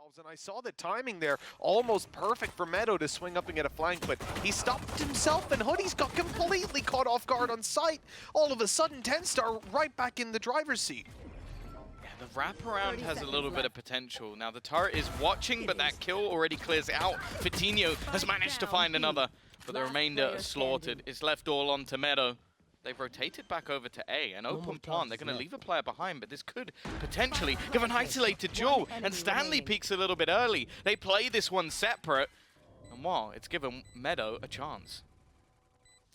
And I saw the timing there, almost perfect for Meadow to swing up and get a flank, but he stopped himself and Hoodie's got completely caught off guard on sight. All of a sudden, TENSTAR right back in the driver's seat. Yeah, the wraparound has a little bit of potential. Now the turret is watching, but that kill already clears out. Fatinho has managed to find another, but the remainder are slaughtered. It's left all on to Meadow. They've rotated back over to A, an open plant. They're going to leave a player behind, but this could potentially give an isolated duel. And Stanley peeks a little bit early. They play this one separate, and wow, it's given Meadow a chance.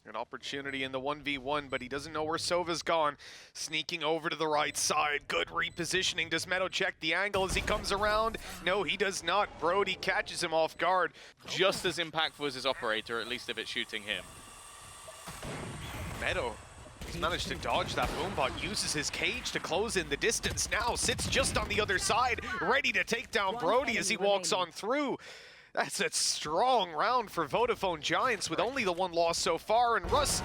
An opportunity in the 1v1, but he doesn't know where Sova's gone. Sneaking over to the right side. Good repositioning. Does Meadow check the angle as he comes around? No, he does not. Brody catches him off guard. Just as impactful as his operator, at least if it's shooting him. Meadow, he's managed to dodge that boombot, uses his cage to close in the distance now, sits just on the other side, ready to take down Brody as he walks on through. That's a strong round for Vodafone Giants with only the one loss so far, and Russ,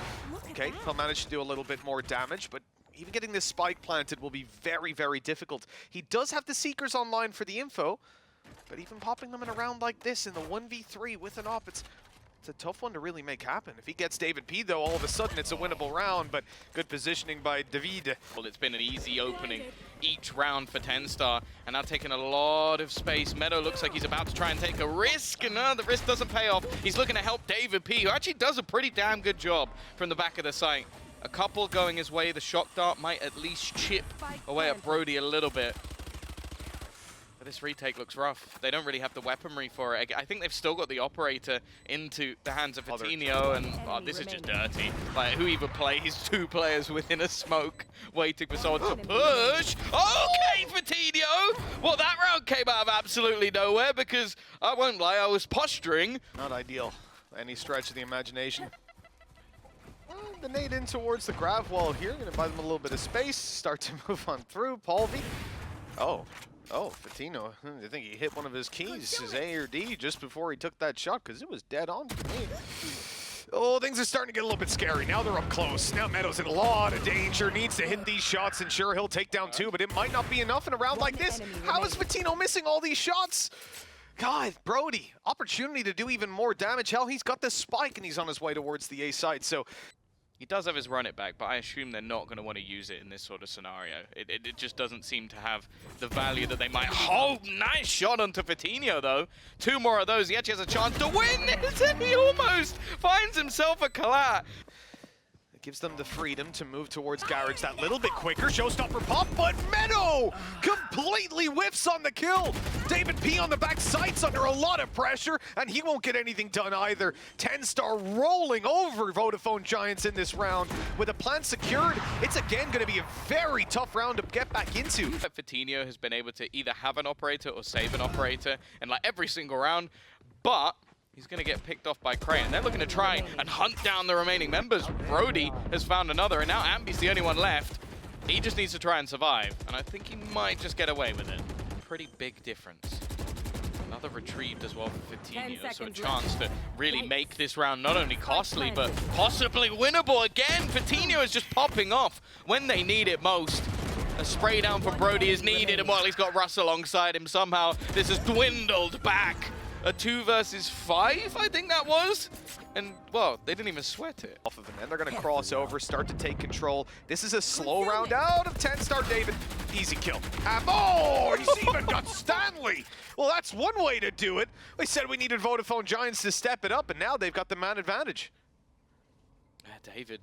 okay, he'll manage to do a little bit more damage, but even getting this spike planted will be very, very difficult. He does have the Seekers online for the info, but even popping them in a round like this in the 1v3 with an op, it's a tough one to really make happen. If he gets David P, though, all of a sudden it's a winnable round, but good positioning by David. Well, it's been an easy opening each round for TENSTAR, and now taking a lot of space. Meadow looks like he's about to try and take a risk, and no, the risk doesn't pay off. He's looking to help David P, who actually does a pretty damn good job from the back of the site. A couple going his way. The shock dart might at least chip away at Brody a little bit. This retake looks rough. They don't really have the weaponry for it. I think they've still got the operator into the hands of Fatinho, and oh, this is just dirty. Like, who even plays two players within a smoke waiting for someone to push? Okay, Fatinho! Well, that round came out of absolutely nowhere because, I won't lie, I was posturing. Not ideal, any stretch of the imagination. The nade in towards the grav wall here, gonna buy them a little bit of space, start to move on through. Palvi. Oh, Fatinho, I think he hit one of his keys, his A or D, just before he took that shot, because it was dead on to me. Oh, things are starting to get a little bit scary. Now they're up close. Now Meadow's in a lot of danger, needs to hit these shots, and sure, he'll take down two, but it might not be enough in a round like this. How is Fatinho missing all these shots? God, Brody, opportunity to do even more damage. Hell, he's got this spike, and he's on his way towards the A side, so... He does have his run it back, but I assume they're not going to want to use it in this sort of scenario. It just doesn't seem to have the value that they might. Oh, nice shot onto Fatinho, though. Two more of those. He actually has a chance to win this, and he almost finds himself a collat. It gives them the freedom to move towards Garage that little bit quicker. Showstopper pop, but Meadow completely whiffs on the kill. David P on the back sights under a lot of pressure, and he won't get anything done either. TENSTAR rolling over Vodafone Giants in this round. With a plant secured, it's again going to be a very tough round to get back into. Fatinho has been able to either have an operator or save an operator in like every single round, but he's going to get picked off by Cray, and they're looking to try and hunt down the remaining members. Brody has found another, and now Ambi's the only one left. He just needs to try and survive, and I think he might just get away with it. Pretty big difference. Another retrieved as well for Fatinho, so a chance to really make this round not only costly, but possibly winnable. Again, Fatinho is just popping off when they need it most. A spray down from Brody is needed, and while he's got Russ alongside him, somehow this has dwindled back. A 2 versus 5, I think that was. And, well, they didn't even sweat it. Off of him, and they're going to cross over, start to take control. This is a slow round out of TENSTAR. David, easy kill. Oh, he's even got Stanley. Well, that's one way to do it. We said we needed Vodafone Giants to step it up, and now they've got the man advantage. David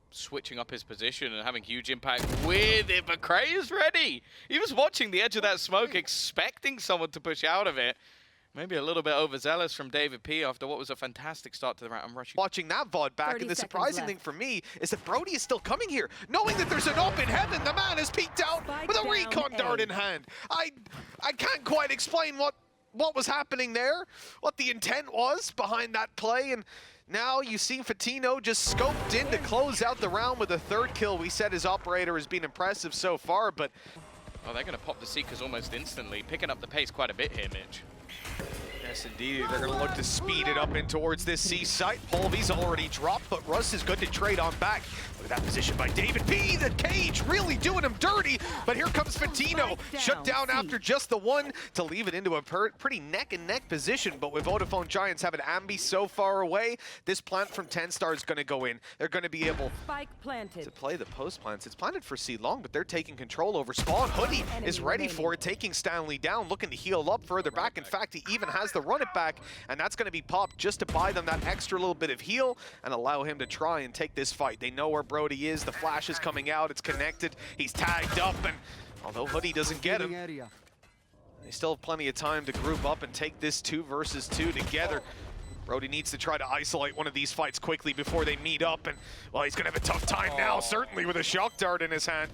switching up his position and having huge impact with it, but Cray is ready. He was watching the edge of that smoke, expecting someone to push out of it. Maybe a little bit overzealous from David P after what was a fantastic start to the round. I'm rushing. Watching that VOD back, and the surprising thing for me is that Brody is still coming here. Knowing that there's an op in heaven, the man has peeked out with a recon dart in hand. I can't quite explain what was happening there, what the intent was behind that play, and now you see Fatinho just scoped in to close out the round with a third kill. We said his operator has been impressive so far, but... Oh, they're going to pop the Seekers almost instantly, picking up the pace quite a bit here, Mitch. Yes, indeed. They're going to look to speed it up in towards this C site. Polvy's already dropped, but Russ is good to trade on back. Look at that position by David P. The cage really doing him dirty, but here comes Fatino. Shut down after just the one to leave it into a pretty neck-and-neck position, but with Vodafone Giants having Ambi so far away, this plant from TENSTAR is going to go in. They're going to be able to play the post plants. It's planted for C long, but they're taking control over spawn. Hoodie is ready for it, taking Stanley down, looking to heal up further back. In fact, he even has the run it back, and that's going to be popped just to buy them that extra little bit of heal and allow him to try and take this fight. They know where Brody is. The flash is coming out. It's connected. He's tagged up, and although Hoodie doesn't get him, they still have plenty of time to group up and take this 2 versus 2 together. Brody needs to try to isolate one of these fights quickly before they meet up, and well, he's gonna have a tough time now, certainly with a shock dart in his hand,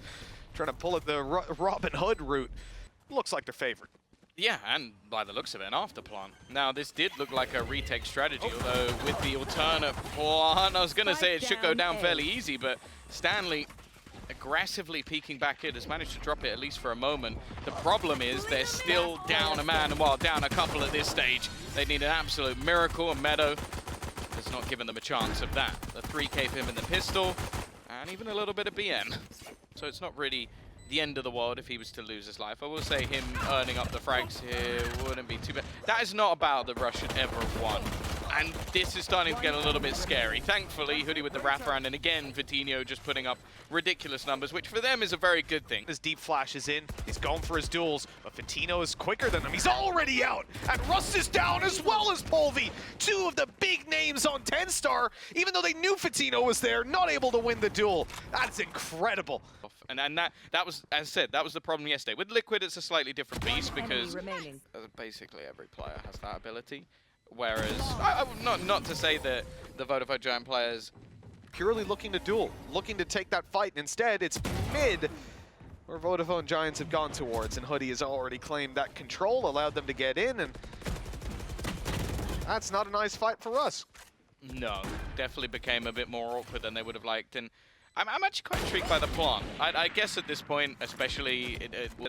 trying to pull it the Robin Hood route. Looks like their favorite. Yeah, and by the looks of it, an afterplan. Now, this did look like a retake strategy, although with the alternate plan, I was going to say it should go down fairly easy, but Stanley aggressively peeking back in has managed to drop it at least for a moment. The problem is they're still down a man, well, down a couple at this stage. They need an absolute miracle, and Meadow has not given them a chance of that. The 3K for him in the pistol, and even a little bit of BN. So it's not really the end of the world if he was to lose his life. I will say him earning up the frags here wouldn't be too bad. That is not about the Rush should ever have won. And this is starting to get a little bit scary. Thankfully, Hoodie with the wraparound, and again, Vitinho just putting up ridiculous numbers, which for them is a very good thing. His deep flash is in. He's going for his duels, but Fatino is quicker than him. He's already out, and Russ is down as well as Polvy. 2 of the big names on TENSTAR, even though they knew Fatino was there, not able to win the duel. That's incredible. And that was, as I said, that was the problem yesterday. With Liquid, it's a slightly different beast because basically every player has that ability. Whereas, not to say that the Vodafone Giant players purely looking to duel, looking to take that fight. Instead, it's mid where Vodafone Giants have gone towards, and Hoodie has already claimed that control, allowed them to get in, and that's not a nice fight for us. No, definitely became a bit more awkward than they would have liked, and I'm actually quite intrigued by the plan. I guess at this point, especially,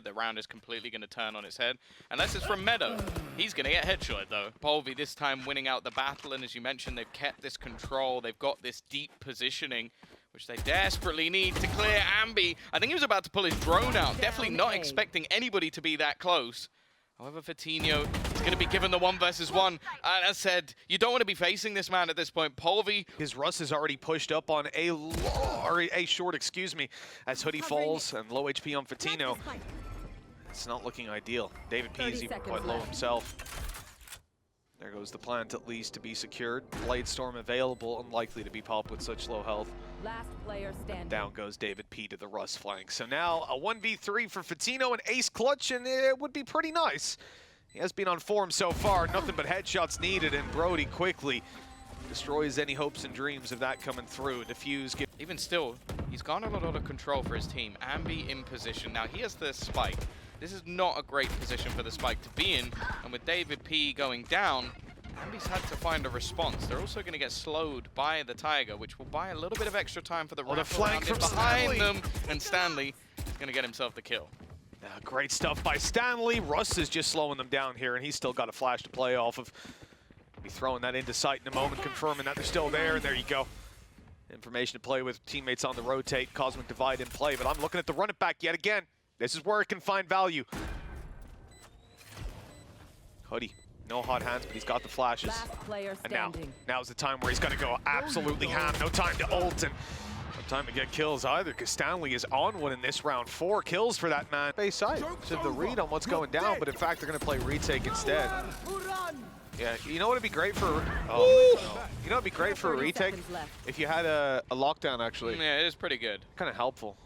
the round is completely going to turn on its head. Unless it's from Meadow. He's going to get headshot, though. Polvy this time winning out the battle, and as you mentioned, they've kept this control. They've got this deep positioning, which they desperately need to clear Ambi. I think he was about to pull his drone out, definitely not expecting anybody to be that close. However, Fatino is going to be given the 1 versus 1. As I said, you don't want to be facing this man at this point. Polvy. His Russ is already pushed up on a short, excuse me, as Hoodie falls and low HP on Fatino. It's not looking ideal. David P is even quite low himself. There goes the plant, at least, to be secured. Blade Storm available, unlikely to be popped with such low health. Last player standing. Down goes David P to the Russ flank. So now a 1v3 for Fatino, an ace clutch, and it would be pretty nice. He has been on form so far, nothing but headshots needed, and Brody quickly destroys any hopes and dreams of that coming through. Diffuse. Even still, he's got a lot of control for his team. Ambi in position. Now he has the spike. This is not a great position for the spike to be in, and with David P going down, Ambi's had to find a response. They're also going to get slowed by the Tiger, which will buy a little bit of extra time for the flank from behind them, and Stanley is going to get himself the kill. Great stuff by Stanley. Russ is just slowing them down here, and he's still got a flash to play off of. Be throwing that into sight in a moment, confirming that they're still there, and there you go. Information to play with, teammates on the rotate, Cosmic Divide in play, but I'm looking at the run it back yet again. This is where it can find value. Hoodie, no hot hands, but he's got the flashes. Last player standing. And now's the time where he's gonna go absolutely ham. No time to ult and no time to get kills either, because Stanley is on one in this round. 4 kills for that man. Base side, so the read on what's going down, but in fact they're gonna play retake instead. Yeah, you know what would be great for? Oh, no. You know what'd be great for a retake? If you had a lockdown, actually. Yeah, it is pretty good. Kind of helpful.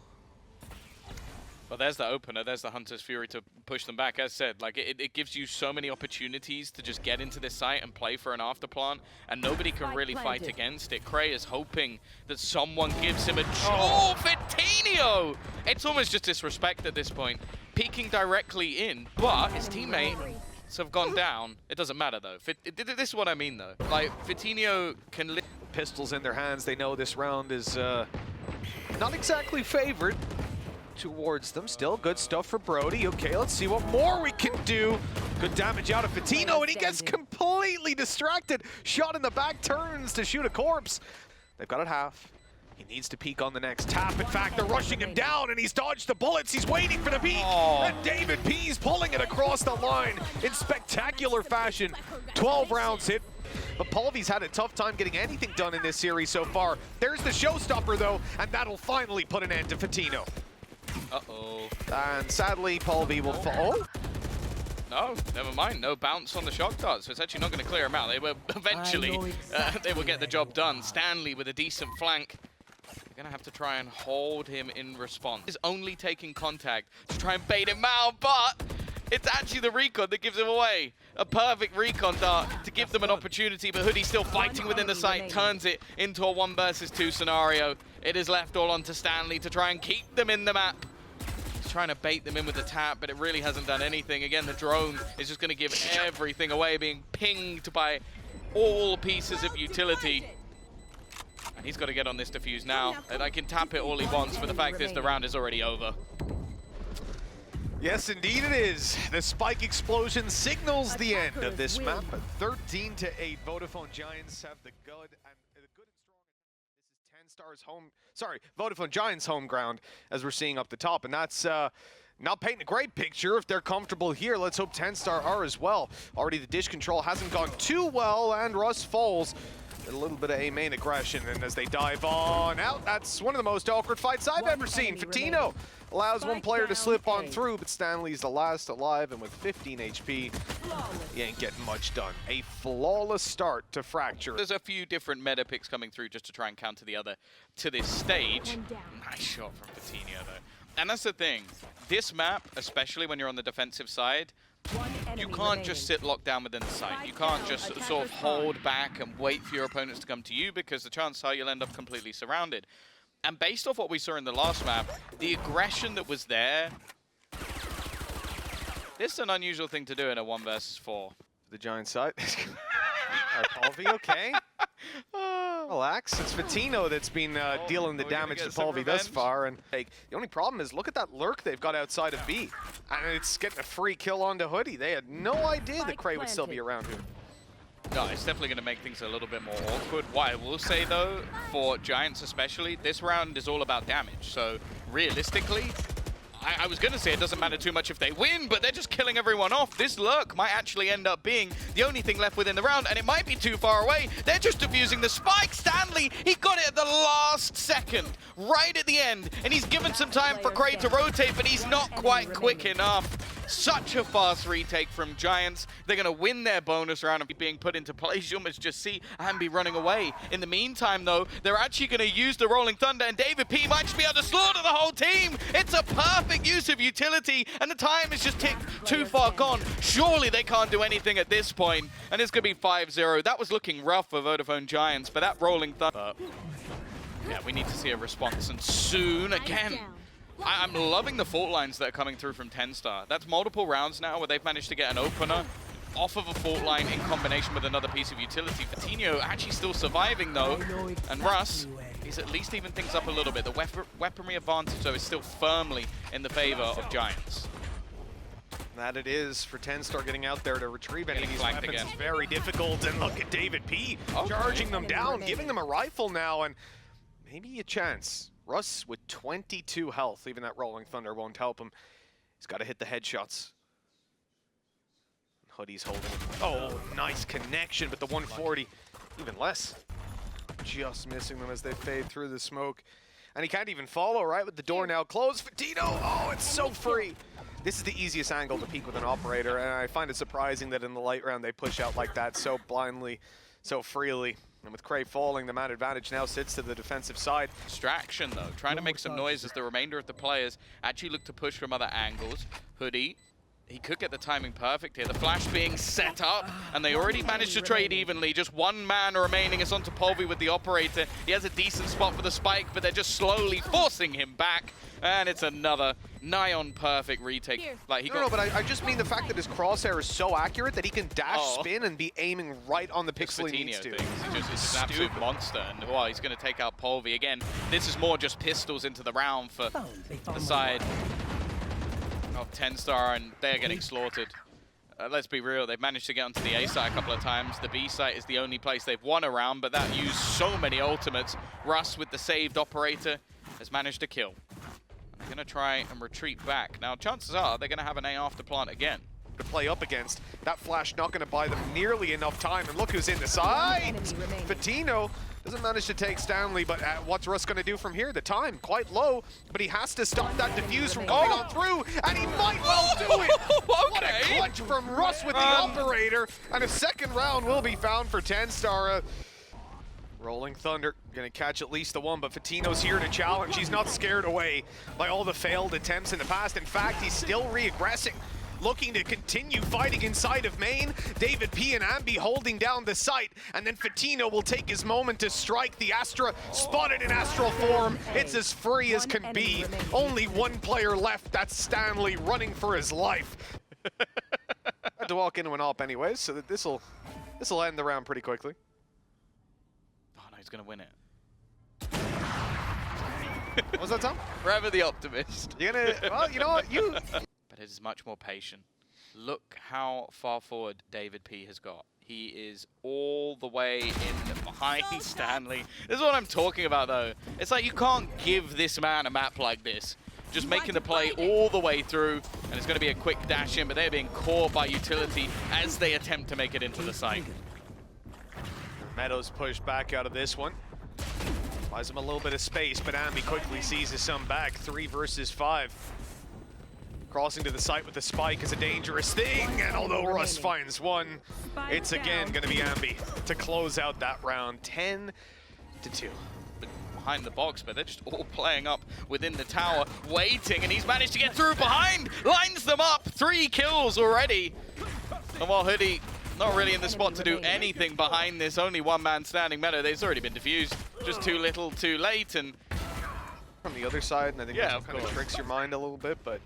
Well, there's the opener. There's the Hunter's Fury to push them back. As said, like it gives you so many opportunities to just get into this site and play for an afterplan, and nobody can really fight against it. Cray is hoping that someone gives him a... Oh, Vitinho! It's almost just disrespect at this point. Peeking directly in, but his teammate have gone down. It doesn't matter, though. This is what I mean, though. Like, Vitinho can... Pistols in their hands. They know this round is not exactly favored. towards them. Still good stuff for Brody. Okay, let's see what more we can do. Good damage out of Fatino, and he gets completely distracted. Shot in the back, turns to shoot a corpse. They've got it half. He needs to peek on the next tap. In fact, they're rushing him down, and he's dodged the bullets. He's waiting for the peek. And David P's pulling it across the line in spectacular fashion. 12 rounds hit. But Polvy's had a tough time getting anything done in this series so far. There's the showstopper, though, and that'll finally put an end to Fatino. Uh-oh. And sadly, Polvy will fall. Oh. No, never mind. No bounce on the shock dart, so it's actually not going to clear him out. They will eventually, they will get the job done. Stanley with a decent flank. They're going to have to try and hold him in response. He's only taking contact to try and bait him out, but it's actually the recon that gives him away. A perfect recon dart to give them an opportunity, but Hoodie's still fighting within the site, turns it into a 1 versus 2 scenario. It is left all onto Stanley to try and keep them in the map. He's trying to bait them in with the tap, but it really hasn't done anything. Again, the drone is just going to give everything away, being pinged by all pieces of utility. And he's got to get on this defuse now. And I can tap it all he wants, but the fact is the round is already over. Yes, indeed it is. The spike explosion signals the end of this map. 13-8, Vodafone Giants have the good and strong. This is TENSTAR's home, Vodafone Giants' home ground, as we're seeing up the top, and that's not painting a great picture. If they're comfortable here, let's hope TENSTAR are as well. Already the dish control hasn't gone too well, and Russ falls. A little bit of A-main aggression, and as they dive on out, that's one of the most awkward fights I've ever seen. Fatino allows one player to slip on through, but Stanley's the last alive, and with 15 HP, he ain't getting much done. A flawless start to Fracture. There's a few different meta picks coming through just to try and counter the other to this stage. Nice shot from Fatino, though. And that's the thing. This map, especially when you're on the defensive side, you can't just sit locked down within the site. You can't just sort of hold back and wait for your opponents to come to you, because the chances are you'll end up completely surrounded. And based off what we saw in the last map, the aggression that was there, this is an unusual thing to do in a 1 versus 4. The Giant side. Polvy, okay? Relax. It's Fatino that's been dealing the damage to Polvy thus far. And the only problem is, look at that lurk they've got outside of B. And it's getting a free kill onto Hoodie. They had no idea that Cray would still be around here. No, it's definitely going to make things a little bit more awkward. What I will say, though, for Giants especially, this round is all about damage. So, realistically, I was going to say it doesn't matter too much if they win, but they're just killing everyone off. This lurk might actually end up being the only thing left within the round, and it might be too far away. They're just defusing the spike. Stanley, he got it at the last second, right at the end, and he's given some time for Cray to rotate, but he's not quite quick enough. Such a fast retake from Giants. They're going to win their bonus round and being put into place. You almost just see Ambi running away. In the meantime, though, they're actually going to use the Rolling Thunder, and David P might just be able to slaughter the whole team. It's a perfect use of utility, and the time is just ticked too far gone. Surely they can't do anything at this point, and it's going to be 5-0. That was looking rough for Vodafone Giants, but that Rolling Thunder... yeah, we need to see a response, and soon again. I'm loving the fault lines that are coming through from TENSTAR. That's multiple rounds now where they've managed to get an opener off of a fault line in combination with another piece of utility. Fatino actually still surviving, though, and Russ is at least even things up a little bit. The weaponry advantage, though, is still firmly in the favor of Giants. That it is for TENSTAR getting out there to retrieve any of these weapons. Again. Is very difficult, and look at David P charging them down, giving them a rifle now, and maybe a chance. Russ with 22 health, even that Rolling Thunder won't help him. He's got to hit the headshots. Hoodie's holding. Oh, nice connection, but the 140, even less. Just missing them as they fade through the smoke. And he can't even follow, right, with the door now closed. Fatino, oh, it's so free. This is the easiest angle to peek with an operator, and I find it surprising that in the light round they push out like that so blindly, so freely. And with Cray falling, the man advantage now sits to the defensive side. Distraction, though. Trying to make some noise as the remainder of the players actually look to push from other angles. Hoodie, he could get the timing perfect here. The flash being set up, and they already managed to trade evenly. Just one man remaining. It's onto Polvy with the operator. He has a decent spot for the spike, but they're just slowly forcing him back. And it's another nigh on perfect retake. Here. Like he No, got no, but I just mean the fact that his crosshair is so accurate that he can dash, Oh. spin, and be aiming right on the pixel he needs to. He's just an absolute monster, and well, he's going to take out Polvi again. This is more just pistols into the round for the side of TENSTAR, and they're getting slaughtered. Let's be real, they've managed to get onto the A site a couple of times. The B site is the only place they've won a round, but that used so many ultimates. Russ with the saved operator has managed to kill. They're going to try and retreat back. Now, chances are they're going to have an A after plant again. To play up against. That flash not going to buy them nearly enough time, and look who's in the side! Fatino doesn't manage to take Stanley, but what's Russ going to do from here? The time, quite low, but he has to stop that defuse from coming on through, and he might well do it! What a clutch from Russ with the operator, and a second round will be found for TENSTAR. Rolling Thunder, gonna catch at least the one, but Fatino's here to challenge. He's not scared away by all the failed attempts in the past. In fact, he's still re-aggressing, looking to continue fighting inside of main. David P and Ambi holding down the site, and then Fatino will take his moment to strike. The Astra spotted in astral form. It's as free as can be. Only one player left, that's Stanley running for his life. Had to walk into an AWP anyways, so that this'll end the round pretty quickly. Oh no, he's going to win it. What was that, Tom? Forever the optimist. You're gonna, well, you know what, But it is much more patient. Look how far forward David P has got. He is all the way in behind Stanley. This is what I'm talking about, though. It's like you can't give this man a map like this. Just making the play all the way through, and it's going to be a quick dash in, but they're being caught by utility as they attempt to make it into the site. Meadows pushed back out of this one. Buys him a little bit of space, but Ambi quickly sees his son back. 3 versus 5. Crossing to the site with the spike is a dangerous thing, and although Russ finds one, it's again going to be Ambi to close out that round. 10-2. Behind the box, but they're just all playing up within the tower, waiting, and he's managed to get through behind, lines them up, 3 kills already. And while Hoodie not really in the spot to do anything behind this, only one man standing. Meadow, they've already been diffused, just too little, too late, and from the other side, and I think that kind of tricks your mind a little bit, but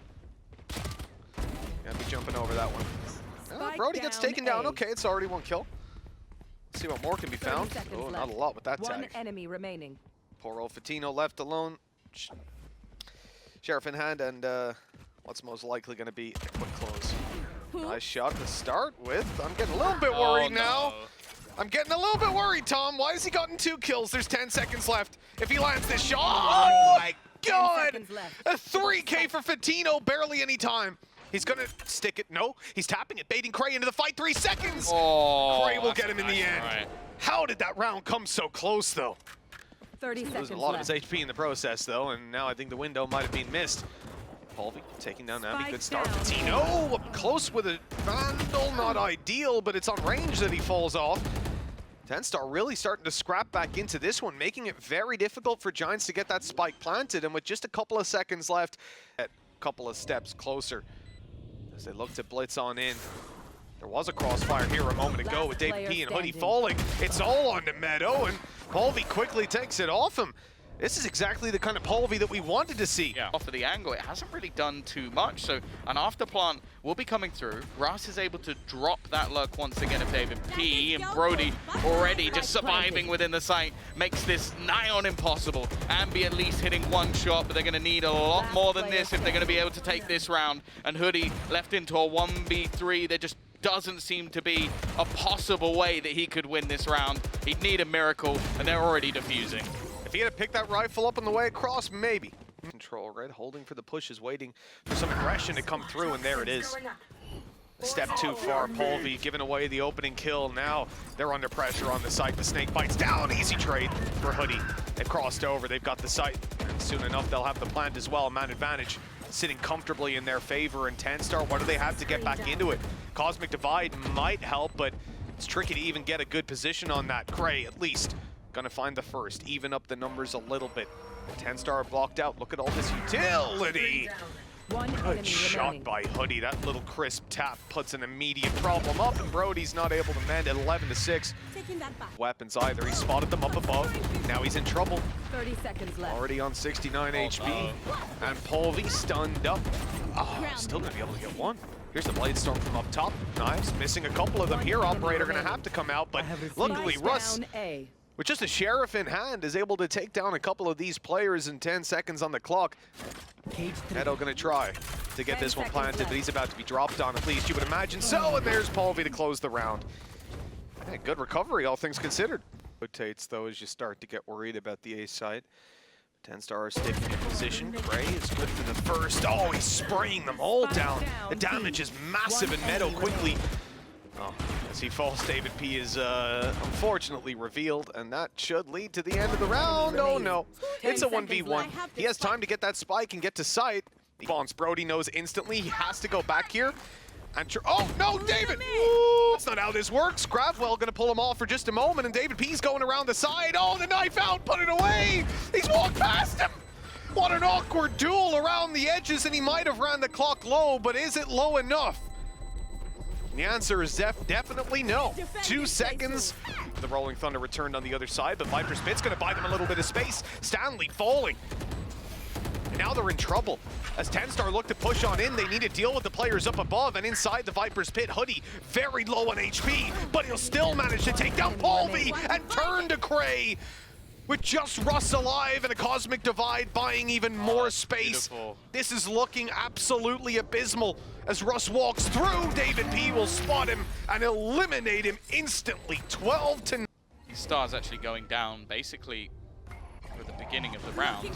gotta be jumping over that one. Brody gets taken down. Okay, it's already 1 kill. Let's see what more can be found. Oh, not a lot with that tag. 1 enemy remaining. Poor old Fatino left alone. Sheriff in hand, and what's most likely going to be a quick close. Nice shot to start with. I'm getting a little bit worried now. I'm getting a little bit worried, Tom. Why has he gotten 2 kills? There's 10 seconds left. If he lands this shot, oh my God! A 3K for Fatino, barely any time. He's gonna stick it. No, he's tapping it, baiting Cray into the fight. 3 seconds. Oh, Cray will get him in the end. Right. How did that round come so close, though? 30 seconds Losing a lot left. of his HP in the process, though, and now I think the window might have been missed. Polvi taking down Navi. Good start. Fatino up close with a Vandal. Not ideal, but it's on range that he falls off. TENSTAR really starting to scrap back into this one, making it very difficult for Giants to get that spike planted, and with just a couple of seconds left, a couple of steps closer as they look to blitz on in. There was a crossfire here a moment ago with David P and Hoodie falling. It's all on to Meadow, and Polvi quickly takes it off him. This is exactly the kind of Polvi that we wanted to see. Yeah, off of the angle, it hasn't really done too much, so an afterplant will be coming through. Russ is able to drop that luck once again of David P, and Brody already just surviving within the site makes this nigh on impossible. Ambi at least hitting 1 shot, but they're going to need a lot more than this if they're going to be able to take this round. And Hoodie left into a 1v3. There just doesn't seem to be a possible way that he could win this round. He'd need a miracle, and they're already defusing. If he had to pick that rifle up on the way across, maybe. Control, right? Holding for the pushes, waiting for some aggression to come through, and there it is. A step too far, Polvi giving away the opening kill. Now they're under pressure on the site. The snake bites down. Easy trade for Hoodie. They've crossed over. They've got the site. And soon enough, they'll have the plant as well. Man advantage sitting comfortably in their favor. And TENSTAR, what do they have to get back into it? Cosmic Divide might help, but it's tricky to even get a good position on that. Cray, at least, gonna find the first, even up the numbers a little bit. TENSTAR blocked out. Look at all this utility. One Good enemy shot remaining. by Hoodie. That little crisp tap puts an immediate problem up, and Brody's not able to mend at 11-6. Taking that back. Weapons either. He spotted them up above. Now he's in trouble. 30 seconds left. Already on 69 HP. And Polvi stunned up. Oh, still gonna be able to get one. Here's the Blade Storm from up top. Knives missing a couple of them here. Operator gonna have to come out, but luckily Russ, Down A. with just a sheriff in hand, is able to take down a couple of these players in 10 seconds on the clock. Neto gonna try to get this one planted, but he's about to be dropped on, at least you would imagine so, and there's Polvi to close the round. Hey, good recovery, all things considered. Rotates, though, as you start to get worried about the A side. TENSTAR is sticking in position. Gray is good for the first. Oh, he's spraying them all down. The damage is massive, and Neto quickly, as he falls, David P is unfortunately revealed, and that should lead to the end of the round. Oh no, it's a 1v1. He has time to get that spike and get to sight. Brody knows instantly he has to go back here. And oh no, David! Ooh, that's not how this works. Gravwell gonna pull him off for just a moment, and David P's going around the side. Oh, the knife out, put it away! He's walked past him! What an awkward duel around the edges, and he might have ran the clock low, but is it low enough? The answer is definitely no. 2 seconds. The Rolling Thunder returned on the other side, but Viper's Pit's gonna buy them a little bit of space. Stanley falling. And now they're in trouble. As TENSTAR look to push on in, they need to deal with the players up above, and inside the Viper's Pit, Hoodie very low on HP, but he'll still manage to take down Polvi and turn to Cray. With just Russ alive and a Cosmic Divide buying even more space. Beautiful. This is looking absolutely abysmal. As Russ walks through, David P will spot him and eliminate him instantly, 12-9. Star's actually going down basically at the beginning of the round. He's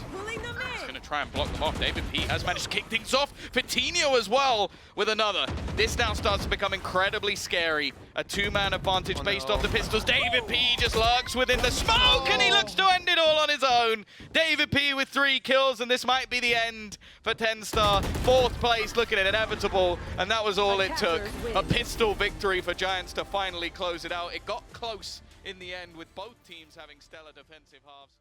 going to try and block them off. David P has managed to kick things off. Vitinho as well with another. This now starts to become incredibly scary. A two-man advantage based off the pistols. David P just lurks within the smoke, and he looks to end it all on his own. David P with 3 kills, and this might be the end for TENSTAR. 4th place looking inevitable, and that was all it took. A pistol victory for Giants to finally close it out. It got close in the end, with both teams having stellar defensive halves.